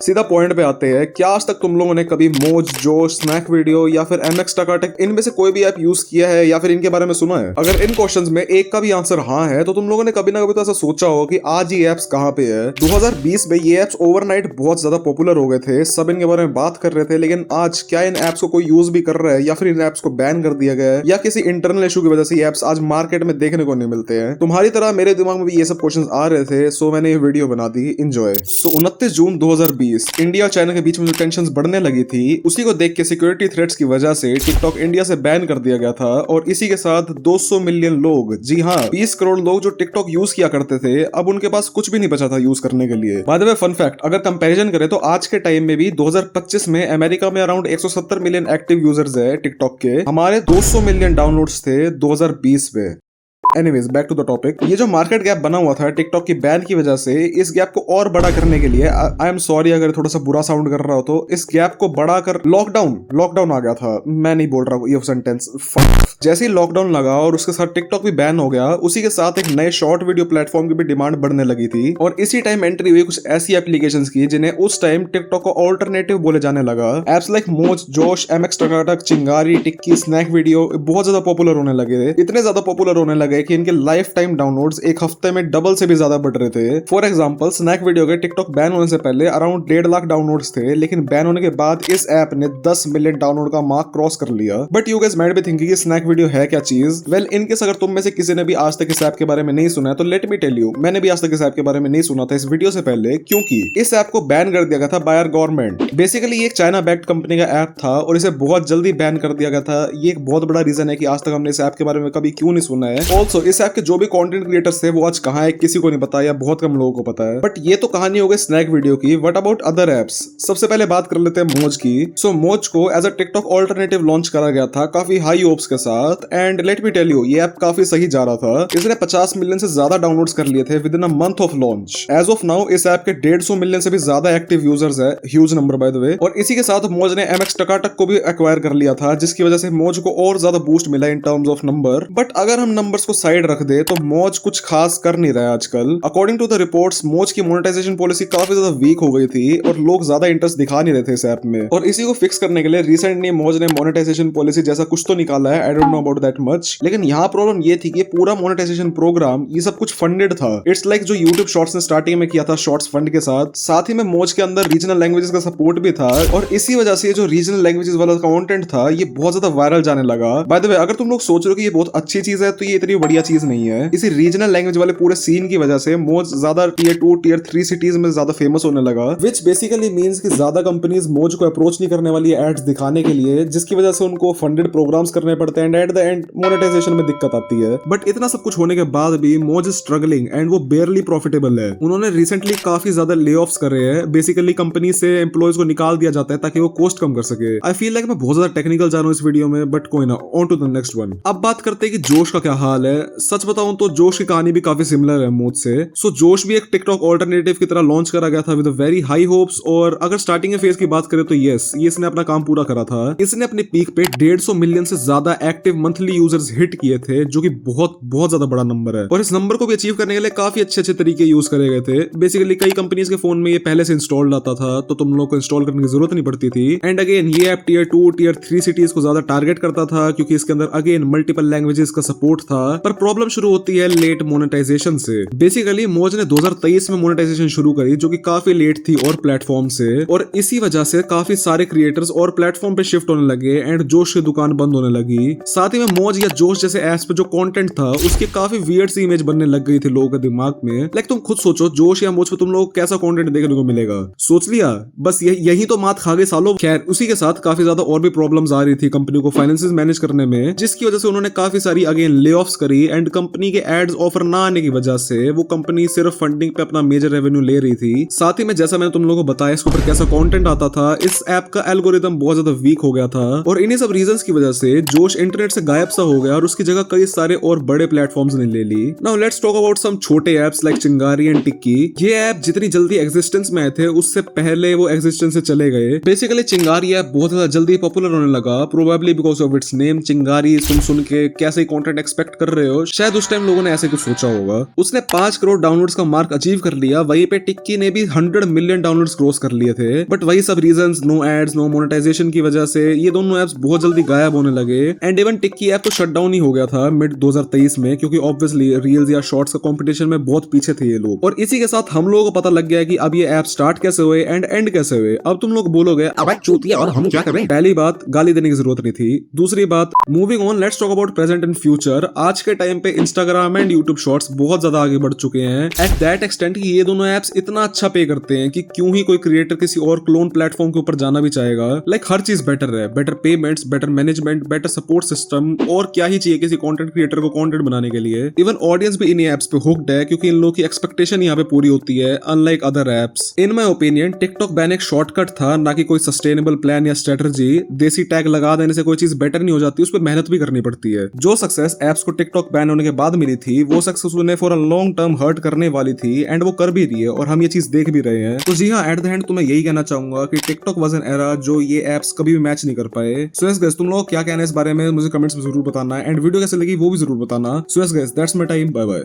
सीधा पॉइंट पे आते हैं। क्या आज तक तुम लोगों ने कभी मोज, जोश, स्नैक वीडियो या फिर MX टकाटक इनमें से कोई भी ऐप यूज किया है या फिर इनके बारे में सुना है? अगर इन क्वेश्चंस में एक का भी आंसर हाँ है तो तुम लोगों ने कभी ना कभी तो ऐसा सोचा हो कि आज ये एप्स कहाँ पे है। 2020 में ये एप्स ओवरनाइट बहुत ज्यादा पॉपुलर हो गए थे, सब इनके बारे में बात कर रहे थे, लेकिन आज क्या इन एप्स को कोई यूज भी कर रहा है या फिर इन एप्स को बैन कर दिया गया है या किसी इंटरनल इशू की वजह से ये एप्स आज मार्केट में देखने को नहीं मिलते हैं? तुम्हारी तरह मेरे दिमाग में भी ये सब क्वेश्चंस आ रहे थे, सो मैंने ये वीडियो बना दी। एंजॉय। 29 जून 2020 इंडिया और चाइना के बीच में जो टेंशन बढ़ने लगी थी, उसी को देख के सिक्योरिटी थ्रेट्स की वजह से टिकटॉक इंडिया से बैन कर दिया गया था और इसी के साथ 200 मिलियन लोग, जी हाँ 20 करोड़ लोग जो टिकटॉक यूज किया करते थे, अब उनके पास कुछ भी नहीं बचा था यूज करने के लिए। By the way fun fact, अगर कंपैरिजन करें तो आज के टाइम में भी 2025 में अमेरिका में अराउंड 170 मिलियन एक्टिव यूजर्स है टिकटॉक के, हमारे 200 मिलियन डाउनलोड्स थे 2020 में। Anyways back to the topic. ये जो मार्केट गैप बना हुआ था टिकटॉक की बैन की वजह से, इस गैप को और बड़ा करने के लिए, आई एम सॉरी अगर थोड़ा सा बुरा साउंड कर रहा हो तो, इस गैप को बढ़ा कर लॉकडाउन आ गया था। मैं नहीं बोल रहा हूँ ये सेंटेंस। जैसे ही लॉकडाउन लगा और उसके साथ टिकटॉक भी बैन हो गया, उसी के साथ एक नए शॉर्ट वीडियो प्लेटफॉर्म की भी डिमांड बढ़ने लगी थी और इसी टाइम एंट्री हुई कुछ ऐसी एप्लीकेशंस की जिन्हें उस टाइम टिकटॉक को ऑल्टरनेटिव बोले जाने लगा। एप्स लाइक मोज, जोश, MX टकाटक, चिंगारी, टिक्की, स्नैक वीडियो बहुत ज्यादा पॉपुलर होने लगे। इतने ज्यादा पॉपुलर होने लगे कि इनके लाइफ टाइम डाउनलोड्स एक हफ्ते में डबल से भी ज्यादा बढ़ रहे थे। फॉर एग्जांपल स्नैक वीडियो के टिकटॉक बैन होने से पहले अराउंड 1.5 लाख डाउनलोड्स थे, लेकिन बैन होने के बाद इस ऐप ने 10 मिलियन डाउनलोड का मार्क क्रॉस कर लिया। But you guys might be thinking snack video है क्या चीज? वेल इनकेस अगर तुम में से किसी ने भी आज तक इस ऐप के बारे में नहीं सुना है तो लेट मी टेल यू, मैंने भी आज तक इस ऐप के बारे में नहीं सुना था इस वीडियो से पहले, क्योंकि इस ऐप को बैन कर दिया गया था बाय आवर गवर्नमेंट। बेसिकली ये एक चाइना बैक्ड कंपनी का ऐप था और इसे बहुत जल्दी बैन कर दिया गया था। ये एक बहुत बड़ा रीजन है कि आज तक हमने इस ऐप के बारे में कभी क्यों नहीं सुना है। ऑल्सो इस ऐप के जो भी कंटेंट क्रिएटर्स थे वो आज कहाँ है किसी को नहीं पता या बहुत कम लोगों को पता है। बट ये तो कहानी हो गई स्नैक वीडियो की। What about other apps? सबसे पहले बात कर लेते हैं मोज की। सो मोज को as a TikTok alternative launch करा गया था काफी हाई होप्स के साथ, and let me tell you ये ऐप काफी सही जा रहा था। इसने 50 मिलियन से ज्यादा डाउनलोड्स कर लिए थे within a month of launch. As of now इस ऐप के 150 मिलियन से भी ज्यादा एक्टिव यूजर्स है, huge number by the way. और इसी के साथ मोज ने MX टकाटक को भी एक्वायर कर लिया था, जिसकी वजह से मोज को और ज्यादा बूस्ट मिला in terms of number. But अगर हम नंबर्स को साइड रख दे तो मोज कुछ खास कर नहीं रहा है आजकल। अकॉर्डिंग टू द रिपोर्ट्स मोज की मोनेटाइजेशन पॉलिसी काफी ज्यादा वीक हो गई थी और लोग ज्यादा इंटरेस्ट दिखा नहीं रहे थे इस ऐप में। और इसी को फिक्स करने के लिए रिसेंटली मोज ने मोनेटाइजेशन पॉलिसी जैसा कुछ तो निकाला है, I don't know about that much. लेकिन यहाँ प्रॉब्लम ये थी कि पूरा मोनेटाइजेशन प्रोग्राम ये सब कुछ फंडेड था। इट्स लाइक जो यूट्यूब शॉर्ट्स ने स्टार्टिंग में किया था शॉर्ट्स फंड के साथ ही में मोज के अंदर रीजनल लैंग्वेजेस का सपोर्ट भी था और इसी वजह से जो रीजनल लैंग्वेजेस वाला कंटेंट था ये बहुत ज्यादा वायरल जाने लगा। बाय द वे अगर तुम लोग सोच रहे हो कि ये बहुत अच्छी चीज है तो ये इतनी बढ़िया चीज नहीं है। इसी रीजनल लैंग्वेज वाले पूरे सीन की वजह से मोज ज्यादा टियर 2 टियर 3 सिटीज में ज्यादा फेमस होने लगा, विच बेसिकली मींस कि ज्यादा कंपनीज मोज को अप्रोच नहीं करने वाली एड्स दिखाने के लिए, जिसकी वजह से उनको फंडेड प्रोग्राम्स करने पड़ते हैं and at the end monetization में दिक्कत आती है। बट इतना सब कुछ होने के बाद भी मोज स्ट्रगलिंग एंड वो बेयरली प्रॉफिटेबल है। उन्होंने रिसेंटली काफी ज्यादा ले ऑफ्स करे हैं। बेसिकली कंपनी से एम्प्लॉयज को निकाल दिया जाता है ताकि वो कॉस्ट कम कर सके। आई फील लाइक मैं बहुत ज्यादा टेक्निकल जा रहा हूं इस वीडियो में, बट कोई ना, on to the next one. अब बात करते हैं कि जोश का क्या हाल है। सच बताऊं तो जोश की कहानी भी काफी सिमिलर है मोज से। सो जोश भी एक टिकटॉक ऑल्टरनेटिव की तरह लॉन्च करा गया था विद वेरी हाई होप्स, और अगर स्टार्टिंग के फेज की बात करें तो यस ये इसने अपना काम पूरा करा था। इसने अपने पीक पे 150 मिलियन से ज्यादा एक्टिव मंथली यूजर्स हिट किए थे, जो कि बहुत बहुत ज्यादा बड़ा नंबर है। और इस नंबर को भी अचीव करने के लिए काफी अच्छे तरीके यूज करे गए थे। बेसिकली कई कंपनीज के फोन में ये पहले से इंस्टॉल्ड आता था, तो तुम लोग को इंस्टॉल करने की जरूरत नहीं पड़ती थी। एंड अगेन ये ऐप टियर 2 टियर 3 सिटीज को ज्यादा टारगेट करता था, क्योंकि इसके अंदर अगेन मल्टीपल लैंग्वेजेस का सपोर्ट था। पर प्रॉब्लम शुरू होती है लेट मोनेटाइजेशन से। बेसिकली मोज ने 2023 में मोनेटाइजेशन शुरू करी, जो कि काफी लेट थी और प्लेटफॉर्म से, और इसी वजह से काफी सारे क्रिएटर्स और प्लेटफॉर्म पे शिफ्ट होने लगे एंड जोश की दुकान बंद होने लगी। साथ ही में मोज या जोश जैसे एप्स पे जो कंटेंट था उसकी काफी वियर्ड सी इमेज बनने लग गई थी लोगों के दिमाग में। लाइक तुम खुद सोचो जोश या मोज पे तुम लोगों को कैसा कंटेंट देखने को मिलेगा? सोच लिया? बस यही तो मात खा गए सालों। खैर उसी के साथ काफी ज्यादा और भी प्रॉब्लम्स आ रही थी कंपनी को फाइनेंसेस मैनेज करने में, जिसकी वजह से उन्होंने काफी सारी अगेन ले ऑफ्स करी एंड कंपनी के एड्स ऑफर ना आने की वजह से वो कंपनी सिर्फ फंडिंग पे अपना मेजर रेवेन्यू ले रही थी। साथ ही में जैसा मैंने तुम लोगों को बताया इसके ऊपर कैसा कंटेंट आता था, इस ऐप का एल्गोरिदम बहुत ज्यादा वीक हो गया था और इन्हीं सब रीजंस की वजह से जोश इंटरनेट से गायब सा हो गया और उसकी जगह कई सारे और बड़े प्लेटफॉर्म्स ने ले ली। Now let's talk about some छोटे apps like Chingari and Tiki. ये ऐप जितनी जल्दी एग्जिस्टेंस में आए थे उससे पहले वो एग्जिस्टेंस से चले गए। बेसिकली चिंगारी ऐप बहुत ज्यादा जल्दी पॉपुलर होने लगा, probably because of its name चिंगारी। सुन के कैसे कंटेंट एक्सपेक्ट कर रहे रहे हो, शायद उस टाइम लोगों ने ऐसे कुछ सोचा होगा। उसने 5 करोड़ डाउनलोड्स का मार्क अचीव कर लिया, वहीं पे टिक्की ने भी 100 मिलियन डाउनलोड्स क्रॉस कर लिए थे। बट वही सब reasons, no ads, no monetization की वजह से ये दोनों एप्स बहुत जल्दी गायब होने लगे। एंड इवन टिक्की ऐप तो शट डाउन ही हो गया था मिड 2023 में, क्योंकि ऑब्वियसली रील्स या शॉर्ट्स का कंपटीशन में बहुत पीछे थे ये लोग। और इसी के साथ हम लोगों को पता लग गया कि अब ये ऐप स्टार्ट कैसे हुए एंड एंड कैसे हुए। अब तुम लोग बोलोगे अब चूतिया और हम क्या करें। पहली बात, गाली देने की जरूरत नहीं थी। दूसरी बात, moving on, let's talk about present and future. आज के टाइम पे इंस्टाग्राम एंड यूट्यूब शॉर्ट्स बहुत ज्यादा आगे बढ़ चुके हैं एट दैट एक्सटेंट कि ये दोनों एप्स इतना अच्छा पे करते हैं कि क्यों ही कोई क्रिएटर किसी और क्लोन प्लेटफॉर्म के ऊपर जाना भी चाहेगा। लाइक हर चीज बेटर है, better payments, better management, better support system, और क्या ही चाहिए किसी कंटेंट क्रिएटर को कंटेंट बनाने के लिए। इवन ऑडियंस भी इन एप्स पे हुक्ड है क्योंकि इन लोगों की एक्सपेक्टेशन यहाँ पे पूरी होती है, unlike other apps. In my opinion TikTok ban एक शॉर्टकट था, ना कि कोई सस्टेनेबल प्लान या स्ट्रेटजी। देसी टैग लगा देने से कोई चीज बेटर नहीं हो जाती, उस पर मेहनत भी करनी पड़ती है। जो सक्सेस एप्स को टिकटॉक बैन होने के बाद मिली थी, वो सक्सेस उन्हें for a long term hurt करने वाली थी, एंड वो कर भी रही है और हम ये चीज देख भी रहे हैं। तो जी हाँ, एट द एंड तो मैं यही कहना चाहूंगा कि टिकटॉक वाज एन एरा जो ये एप्स कभी भी मैच नहीं कर पाए। सो यस गाइस, तुम लोग क्या कहना है इस बारे में मुझे कमेंट्स में जरूर बताना, एंड वीडियो कैसे लगी वो भी जरूर बताना। So yes guys, that's my time, bye bye.